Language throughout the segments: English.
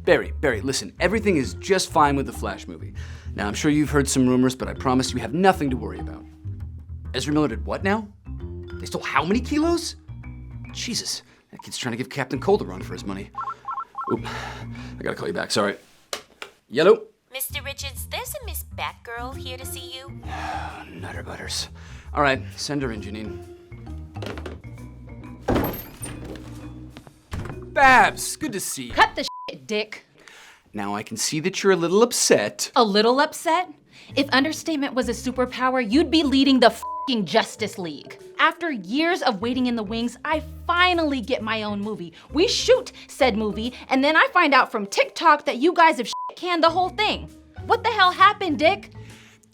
Barry, listen, everything is just fine with the Flash movie. Now, I'm sure you've heard some rumors, but I promise you have nothing to worry about. Ezra Miller did what now? They stole how many kilos? Jesus, that kid's trying to give Captain Cold a run for his money. Oop, I gotta call you back, sorry. Yellow? Mr. Richards, there's a Miss Batgirl here to see you. Nutter butters. All right, send her in, Janine. Babs, good to see you. Cut the shit, Dick. Now I can see that you're a little upset. A little upset? If understatement was a superpower, you'd be leading the f***ing Justice League. After years of waiting in the wings, I finally get my own movie. We shoot said movie, and then I find out from TikTok that you guys have shit-canned the whole thing. What the hell happened, Dick?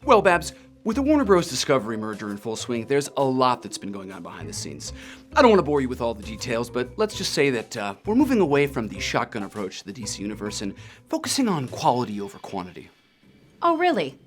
Well, Babs, with the Warner Bros. Discovery merger in full swing, there's a lot that's been going on behind the scenes. I don't want to bore you with all the details, but let's just say that we're moving away from the shotgun approach to the DC universe and focusing on quality over quantity. Oh, really?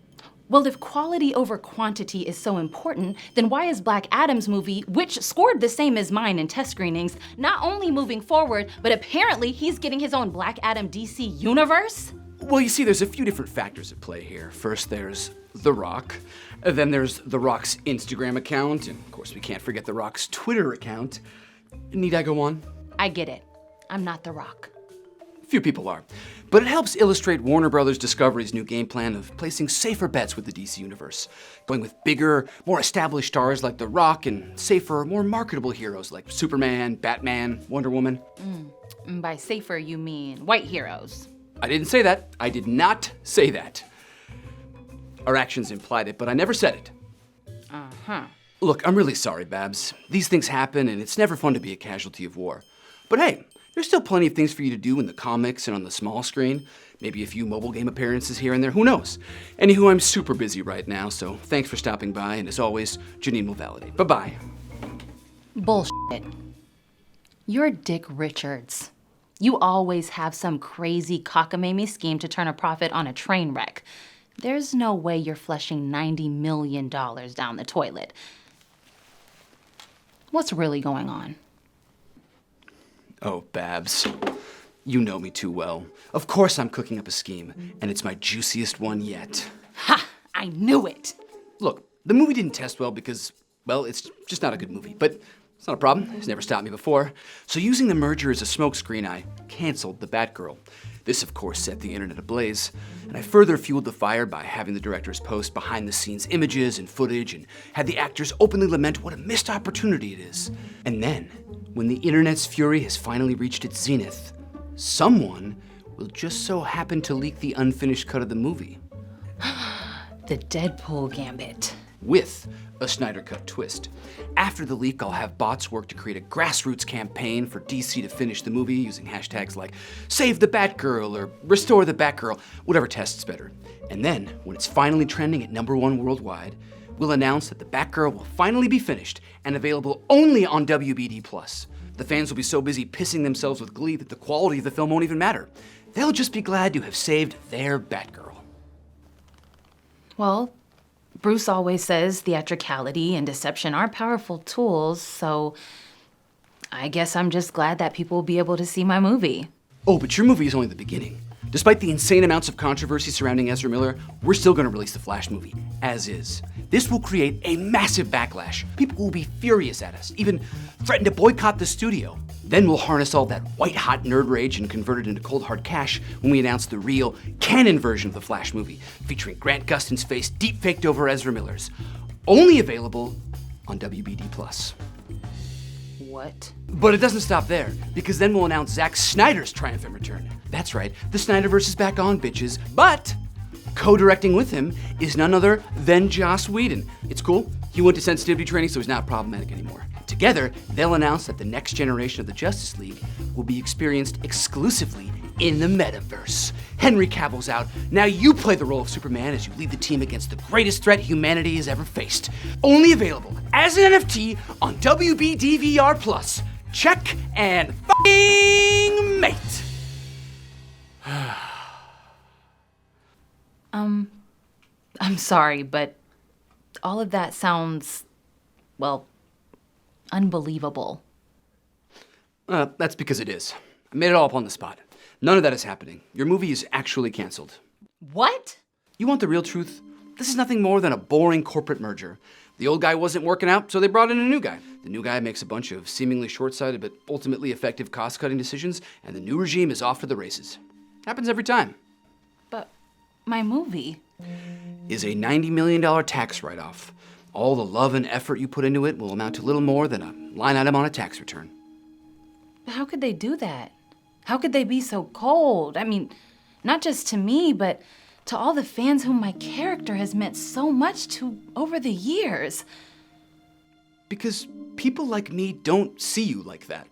Well, if quality over quantity is so important, then why is Black Adam's movie, which scored the same as mine in test screenings, not only moving forward, but apparently he's getting his own Black Adam DC universe? Well, you see, there's a few different factors at play here. First, there's The Rock. Then there's The Rock's Instagram account. And of course, we can't forget The Rock's Twitter account. Need I go on? I get it. I'm not The Rock. Few people are. But it helps illustrate Warner Bros. Discovery's new game plan of placing safer bets with the DC universe. Going with bigger, more established stars like The Rock and safer, more marketable heroes like Superman, Batman, Wonder Woman. By safer, you mean white heroes. I didn't say that. I did not say that. Our actions implied it, but I never said it. Uh-huh. Look, I'm really sorry, Babs. These things happen, and it's never fun to be a casualty of war. But hey, there's still plenty of things for you to do in the comics and on the small screen. Maybe a few mobile game appearances here and there, who knows? Anywho, I'm super busy right now, so thanks for stopping by, and as always, Janine will validate. Bye-bye. Bullshit. You're Dick Richards. You always have some crazy cockamamie scheme to turn a profit on a train wreck. There's no way you're flushing $90 million down the toilet. What's really going on? Oh, Babs, you know me too well. Of course I'm cooking up a scheme, and it's my juiciest one yet. Ha! I knew it! Look, the movie didn't test well because, well, it's just not a good movie, but it's not a problem. It's never stopped me before. So using the merger as a smokescreen, I canceled the Batgirl. This, of course, set the internet ablaze, and I further fueled the fire by having the directors post behind-the-scenes images and footage and had the actors openly lament what a missed opportunity it is. And then, when the internet's fury has finally reached its zenith, someone will just so happen to leak the unfinished cut of the movie. The Deadpool gambit. With a Snyder Cut twist. After the leak, I'll have bots work to create a grassroots campaign for DC to finish the movie using hashtags like Save the Batgirl or Restore the Batgirl, whatever tests better. And then, when it's finally trending at #1 worldwide, we'll announce that the Batgirl will finally be finished and available only on WBD+. The fans will be so busy pissing themselves with glee that the quality of the film won't even matter. They'll just be glad to have saved their Batgirl. Well, Bruce always says theatricality and deception are powerful tools, so I guess I'm just glad that people will be able to see my movie. Oh, but your movie is only the beginning. Despite the insane amounts of controversy surrounding Ezra Miller, we're still gonna release the Flash movie, as is. This will create a massive backlash. People will be furious at us, even threaten to boycott the studio. Then we'll harness all that white-hot nerd rage and convert it into cold hard cash when we announce the real, canon version of the Flash movie, featuring Grant Gustin's face deep-faked over Ezra Miller's. Only available on WBD+. What? But it doesn't stop there, because then we'll announce Zack Snyder's triumphant return. That's right, the Snyderverse is back on, bitches, but co-directing with him is none other than Joss Whedon. It's cool. He went to sensitivity training, so he's not problematic anymore. Together, they'll announce that the next generation of the Justice League will be experienced exclusively in the metaverse. Henry Cavill's out. Now you play the role of Superman as you lead the team against the greatest threat humanity has ever faced. Only available as an NFT on WBDVR+. Check and f***ing mate. I'm sorry, but all of that sounds, well, unbelievable. That's because it is. I made it all up on the spot. None of that is happening. Your movie is actually canceled. What? You want the real truth? This is nothing more than a boring corporate merger. The old guy wasn't working out, so they brought in a new guy. The new guy makes a bunch of seemingly short-sighted but ultimately effective cost-cutting decisions, and the new regime is off to the races. Happens every time. But my movie. Is a $90 million tax write-off. All the love and effort you put into it will amount to little more than a line item on a tax return. But how could they do that? How could they be so cold? I mean, not just to me, but to all the fans whom my character has meant so much to over the years. Because people like me don't see you like that.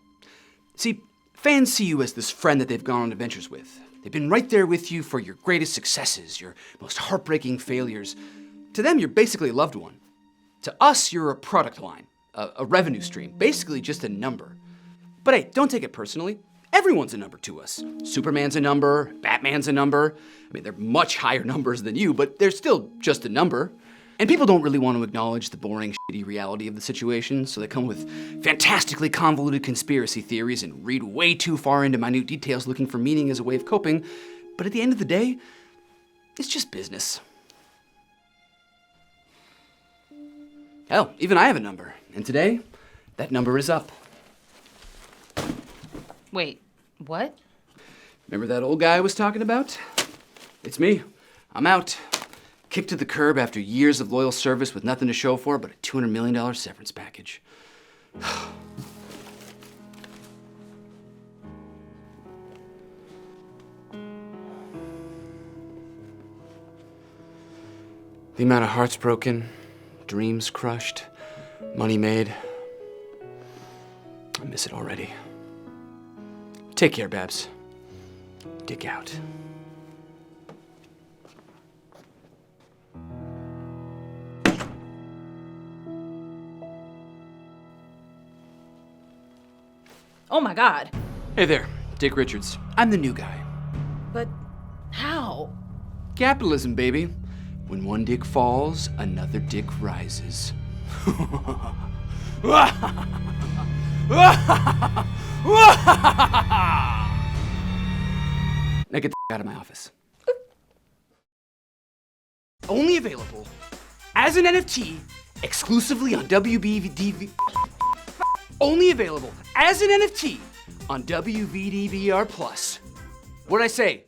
See, fans see you as this friend that they've gone on adventures with. They've been right there with you for your greatest successes, your most heartbreaking failures. To them, you're basically a loved one. To us, you're a product line, a revenue stream, basically just a number. But hey, don't take it personally. Everyone's a number to us. Superman's a number, Batman's a number. I mean, they're much higher numbers than you, but they're still just a number. And people don't really want to acknowledge the boring, shitty reality of the situation, so they come with fantastically convoluted conspiracy theories and read way too far into minute details looking for meaning as a way of coping. But at the end of the day, it's just business. Hell, even I have a number, and today, that number is up. Wait, what? Remember that old guy I was talking about? It's me. I'm out. Kicked to the curb after years of loyal service with nothing to show for it but a $200 million severance package. The amount of hearts broken, dreams crushed, money made. I miss it already. Take care, Babs. Dick out. Oh my God. Hey there, Dick Richards. I'm the new guy. But how? Capitalism, baby. When one dick falls, another dick rises. Now get the out of my office. Only available as an NFT, exclusively on WBDV. Only available as an NFT on WVDVR Plus. What'd I say?